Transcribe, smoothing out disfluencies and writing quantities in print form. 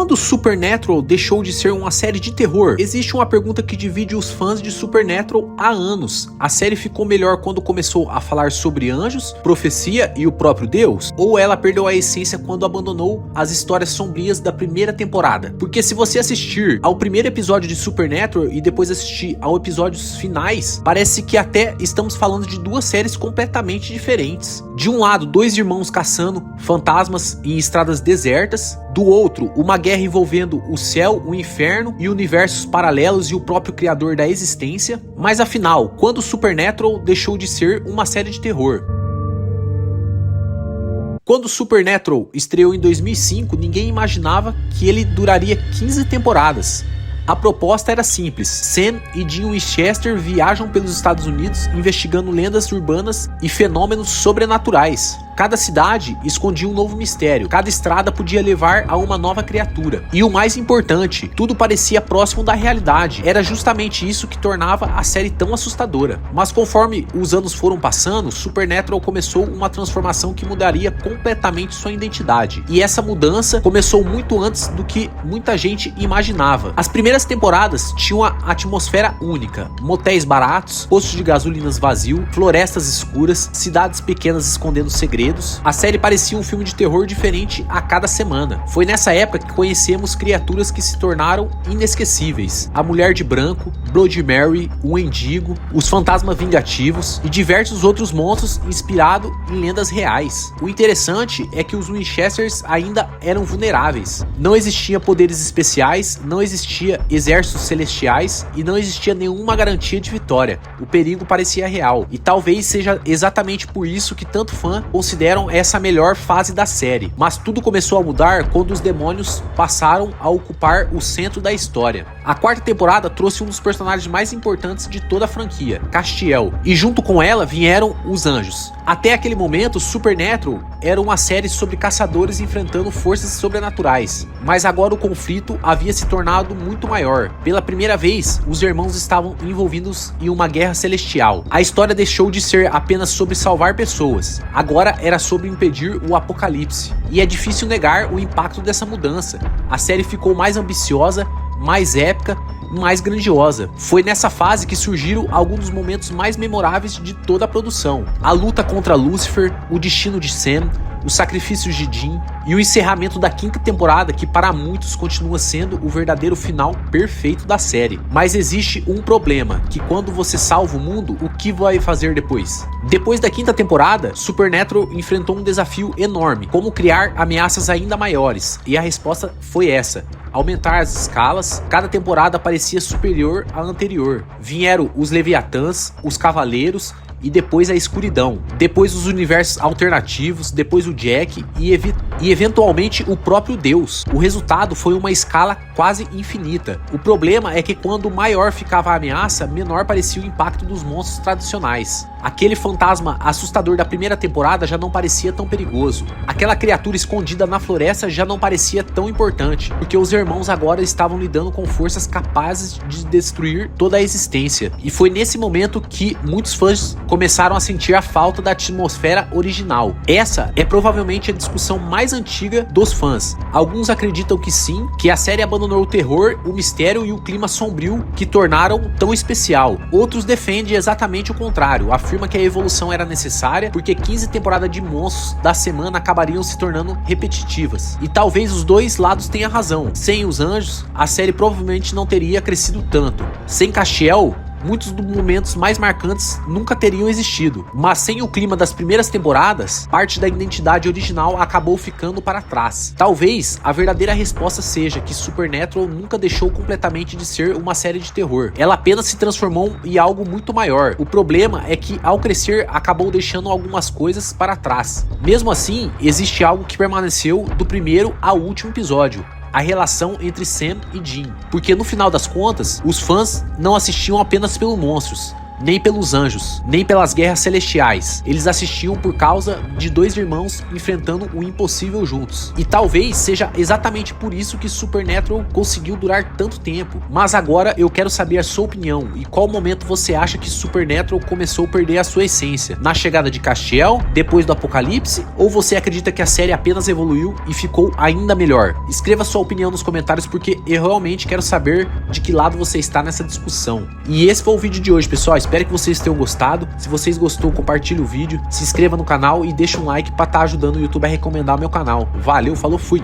Quando Supernatural deixou de ser uma série de terror? Existe uma pergunta que divide os fãs de Supernatural há anos. A série ficou melhor quando começou a falar sobre anjos, profecia e o próprio Deus? Ou ela perdeu a essência quando abandonou as histórias sombrias da primeira temporada? Porque se você assistir ao primeiro episódio de Supernatural e depois assistir aos episódios finais, parece que até estamos falando de duas séries completamente diferentes. De um lado, dois irmãos caçando fantasmas em estradas desertas. Do outro, uma guerra envolvendo o céu, o inferno e universos paralelos e o próprio criador da existência. Mas afinal, quando Supernatural deixou de ser uma série de terror? Quando Supernatural estreou em 2005, ninguém imaginava que ele duraria 15 temporadas. A proposta era simples: Sam e Dean Winchester viajam pelos Estados Unidos investigando lendas urbanas e fenômenos sobrenaturais. Cada cidade escondia um novo mistério, cada estrada podia levar a uma nova criatura. E o mais importante, tudo parecia próximo da realidade. Era justamente isso que tornava a série tão assustadora. Mas conforme os anos foram passando, Supernatural começou uma transformação que mudaria completamente sua identidade. E essa mudança começou muito antes do que muita gente imaginava. As primeiras temporadas tinham uma atmosfera única: motéis baratos, postos de gasolinas vazios, florestas escuras, cidades pequenas escondendo segredos. A série parecia um filme de terror diferente a cada semana. Foi nessa época que conhecemos criaturas que se tornaram inesquecíveis: a Mulher de Branco, Bloody Mary, o Mendigo, os Fantasmas Vingativos e diversos outros monstros inspirados em lendas reais. O interessante é que os Winchesters ainda eram vulneráveis. Não existiam poderes especiais, não existia exércitos celestiais e não existia nenhuma garantia de vitória. O perigo parecia real, e talvez seja exatamente por isso que tanto fã consideram essa a melhor fase da série. Mas tudo começou a mudar quando os demônios passaram a ocupar o centro da história. A quarta temporada trouxe um dos personagens mais importantes de toda a franquia, Castiel, e junto com ela vieram os anjos. Até aquele momento, Supernatural era uma série sobre caçadores enfrentando forças sobrenaturais, mas agora o conflito havia se tornado muito maior. Pela primeira vez, os irmãos estavam envolvidos em uma guerra celestial. A história deixou de ser apenas sobre salvar pessoas, agora era sobre impedir o apocalipse. E é difícil negar o impacto dessa mudança. A série ficou mais ambiciosa, mais épica e mais grandiosa. Foi nessa fase que surgiram alguns dos momentos mais memoráveis de toda a produção: a luta contra Lucifer, o destino de Sam, os sacrifícios de Dean e o encerramento da quinta temporada, que para muitos continua sendo o verdadeiro final perfeito da série. Mas existe um problema, que quando você salva o mundo, o que vai fazer depois? Depois da quinta temporada, Supernatural enfrentou um desafio enorme: como criar ameaças ainda maiores, e a resposta foi essa: aumentar as escalas. Cada temporada parecia superior à anterior. Vieram os Leviatãs, os Cavaleiros e depois a escuridão, depois os universos alternativos, depois o Jack e eventualmente o próprio Deus. O resultado foi uma escala quase infinita. O problema é que quando maior ficava a ameaça, menor parecia o impacto dos monstros tradicionais. Aquele fantasma assustador da primeira temporada já não parecia tão perigoso. Aquela criatura escondida na floresta já não parecia tão importante, porque os irmãos agora estavam lidando com forças capazes de destruir toda a existência. E foi nesse momento que muitos fãs começaram a sentir a falta da atmosfera original. Essa é provavelmente a discussão mais antiga dos fãs. Alguns acreditam que sim, que a série abandonou o terror, o mistério e o clima sombrio que tornaram tão especial. Outros defendem exatamente o contrário, afirma que a evolução era necessária porque 15 temporadas de monstros da semana acabariam se tornando repetitivas. E talvez os dois lados tenham razão. Sem os anjos, a série provavelmente não teria crescido tanto. Sem Castiel, muitos dos momentos mais marcantes nunca teriam existido. Mas sem o clima das primeiras temporadas, parte da identidade original acabou ficando para trás. Talvez a verdadeira resposta seja que Supernatural nunca deixou completamente de ser uma série de terror. Ela apenas se transformou em algo muito maior. O problema é que ao crescer acabou deixando algumas coisas para trás. Mesmo assim, existe algo que permaneceu do primeiro ao último episódio: a relação entre Sam e Dean. Porque no final das contas, os fãs não assistiam apenas pelos monstros, nem pelos anjos, nem pelas guerras celestiais. Eles assistiam por causa de dois irmãos enfrentando o impossível juntos. E talvez seja exatamente por isso que Supernatural conseguiu durar tanto tempo. Mas agora eu quero saber a sua opinião e qual momento você acha que Supernatural começou a perder a sua essência. Na chegada de Castiel, depois do apocalipse, ou você acredita que a série apenas evoluiu e ficou ainda melhor? Escreva sua opinião nos comentários porque eu realmente quero saber de que lado você está nessa discussão. E esse foi o vídeo de hoje, pessoal. Espero que vocês tenham gostado. Se vocês gostou, compartilhe o vídeo, se inscreva no canal e deixe um like para estar ajudando o YouTube a recomendar o meu canal. Valeu, falou, fui!